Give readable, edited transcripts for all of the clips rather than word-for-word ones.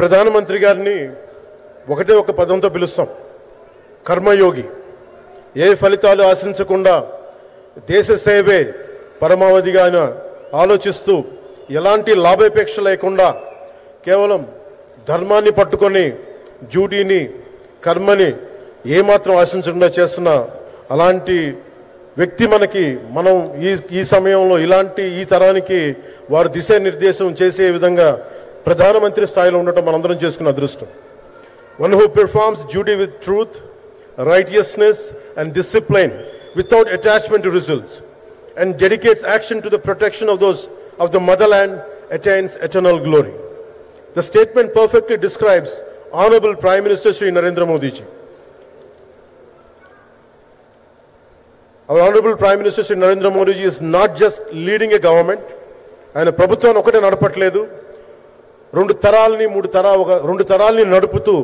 ప్రధానమంత్రి గారిని ఒకటే ఒక పదంతో పిలుస్తాం, కర్మయోగి. ఏ ఫలితాలు ఆశించకుండా దేశ సేవే పరమావధిగా ఆయన ఆలోచిస్తూ ఎలాంటి లాభాపేక్ష లేకుండా కేవలం ధర్మాన్ని పట్టుకొని డ్యూటీని కర్మని ఏమాత్రం ఆశించకుండా చేస్తున్న అలాంటి వ్యక్తి మనం ఈ సమయంలో ఇలాంటి ఈ తరానికి వారు దిశానిర్దేశం చేసే విధంగా ప్రధానమంత్రి స్థాయిలో ఉండటం మనందరం చేసుకున్న అదృష్టం. One who performs duty with truth, righteousness and discipline without attachment to results and dedicates action to the protection of those of the motherland attains eternal glory. The statement perfectly describes Honorable Prime Minister Shri Narendra Modi ji. Our Honorable Prime Minister Shri Narendra Modi ji is not just leading a government, ఆయన ప్రభుత్వాన్ని ఒకటే నడపట్లేదు, రెండు తరాల్ని నడుపుతూ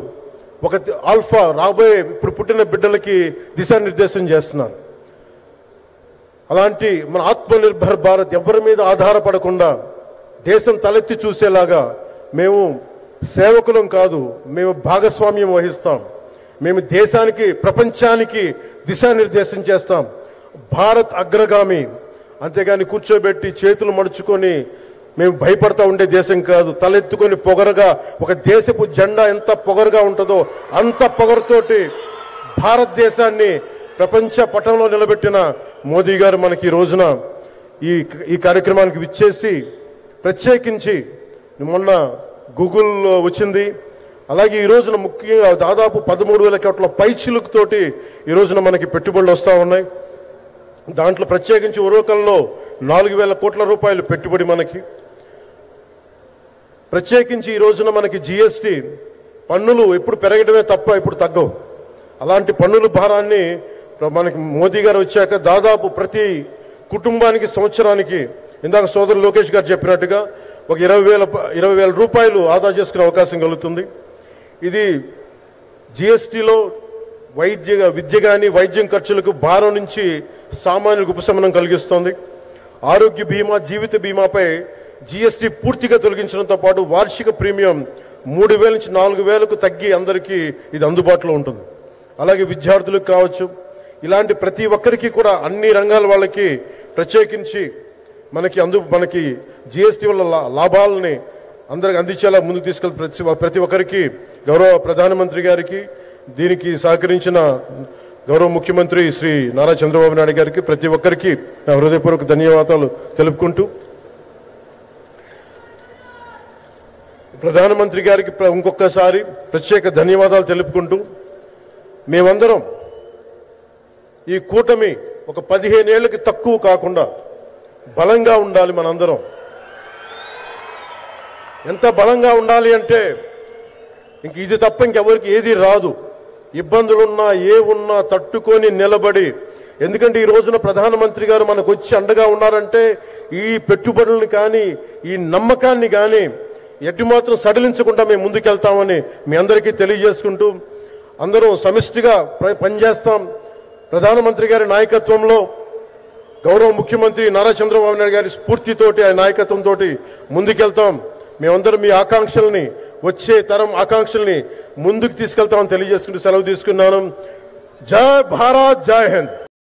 ఒక alpha రాబోయే ఇప్పుడు పుట్టిన బిడ్డలకి దిశానిర్దేశం చేస్తున్నారు. అలాంటి మన ఆత్మనిర్భర్ భారత్ ఎవరి మీద ఆధారపడకుండా దేశం తలెత్తి చూసేలాగా మేము సేవకులం కాదు, మేము భాగస్వామ్యం వహిస్తాం. మేము దేశానికి ప్రపంచానికి దిశానిర్దేశం చేస్తాం. భారత్ అగ్రగామి, అంతేగాని కూర్చోబెట్టి చేతులు మడుచుకొని మేము భయపడతా ఉండే దేశం కాదు. తలెత్తుకొని పొగరగా ఒక దేశపు జెండా ఎంత పొగరుగా ఉంటుందో అంత పొగరుతోటి భారతదేశాన్ని ప్రపంచ పటంలో నిలబెట్టిన మోదీ గారు మనకి ఈ రోజున ఈ కార్యక్రమానికి విచ్చేసి, ప్రత్యేకించి మొన్న గూగుల్ వచ్చింది, అలాగే ఈ రోజున ముఖ్యంగా దాదాపు 13,000 కోట్ల పైచిలుకుతోటి ఈ రోజున మనకి పెట్టుబడులు వస్తూ ఉన్నాయి. దాంట్లో ప్రత్యేకించి ఉరవకల్లో 4,000 కోట్ల రూపాయలు పెట్టుబడి మనకి. ప్రత్యేకించి ఈ రోజున మనకి జిఎస్టీ పన్నులు ఎప్పుడు పెరగడమే తప్ప ఇప్పుడు తగ్గవు. అలాంటి పన్నుల భారాన్ని మనకి మోదీ గారు వచ్చాక దాదాపు ప్రతి కుటుంబానికి సంవత్సరానికి ఇందాక సోదరు లోకేష్ గారు చెప్పినట్టుగా ఒక 20,000 రూపాయలు ఆదా చేసుకునే అవకాశం కలుగుతుంది. ఇది జిఎస్టీలో విద్య కానీ వైద్యం ఖర్చులకు భారం నుంచి సామాన్యులకు ఉపశమనం కలిగిస్తుంది. ఆరోగ్య బీమా, జీవిత బీమాపై జిఎస్టీ పూర్తిగా తొలగించడంతో పాటు వార్షిక ప్రీమియం 3,000 నుంచి 4,000కు తగ్గి అందరికీ ఇది అందుబాటులో ఉంటుంది. అలాగే విద్యార్థులకు కావచ్చు, ఇలాంటి ప్రతి ఒక్కరికి కూడా అన్ని రంగాల వాళ్ళకి ప్రత్యేకించి మనకి జిఎస్టీ వల్ల లాభాలని అందరికి అందించేలా ముందుకు తీసుకెళ్తే ప్రతి ఒక్కరికి గౌరవ ప్రధానమంత్రి గారికి, దీనికి సహకరించిన గౌరవ ముఖ్యమంత్రి శ్రీ నారా చంద్రబాబు నాయుడు గారికి ప్రతి ఒక్కరికి నా హృదయపూర్వక ధన్యవాదాలు తెలుపుకుంటూ, ప్రధానమంత్రి గారికి ఇంకొకసారి ప్రత్యేక ధన్యవాదాలు తెలుపుకుంటూ, మేమందరం ఈ కూటమి ఒక 15 ఏళ్ళకి తక్కువ కాకుండా బలంగా ఉండాలి. మనందరం ఎంత బలంగా ఉండాలి అంటే ఇంక ఇది తప్ప ఇంకెవరికి ఏది రాదు. ఇబ్బందులున్నా ఉన్నా తట్టుకొని నిలబడి, ఎందుకంటే ఈ రోజున ప్రధానమంత్రి గారు మనకు వచ్చి అండగా ఉన్నారంటే ఈ పెట్టుబడులను కానీ ఈ నమ్మకాన్ని కానీ ఎటు మాత్రం సడలించకుండా మేము ముందుకెళ్తామని మీ అందరికీ తెలియజేసుకుంటూ, అందరం సమిష్టిగా పనిచేస్తాం. ప్రధానమంత్రి గారి నాయకత్వంలో గౌరవ ముఖ్యమంత్రి నారా చంద్రబాబు నాయుడు గారి స్ఫూర్తితోటి, ఆయన నాయకత్వంతో ముందుకెళ్తాం. మేమందరం మీ ఆకాంక్షల్ని, వచ్చే తరం ఆకాంక్షల్ని ముందుకు తీసుకెళ్తామని తెలియజేసుకుంటూ సెలవు తీసుకున్నాను. జై భారత్, జై హింద్.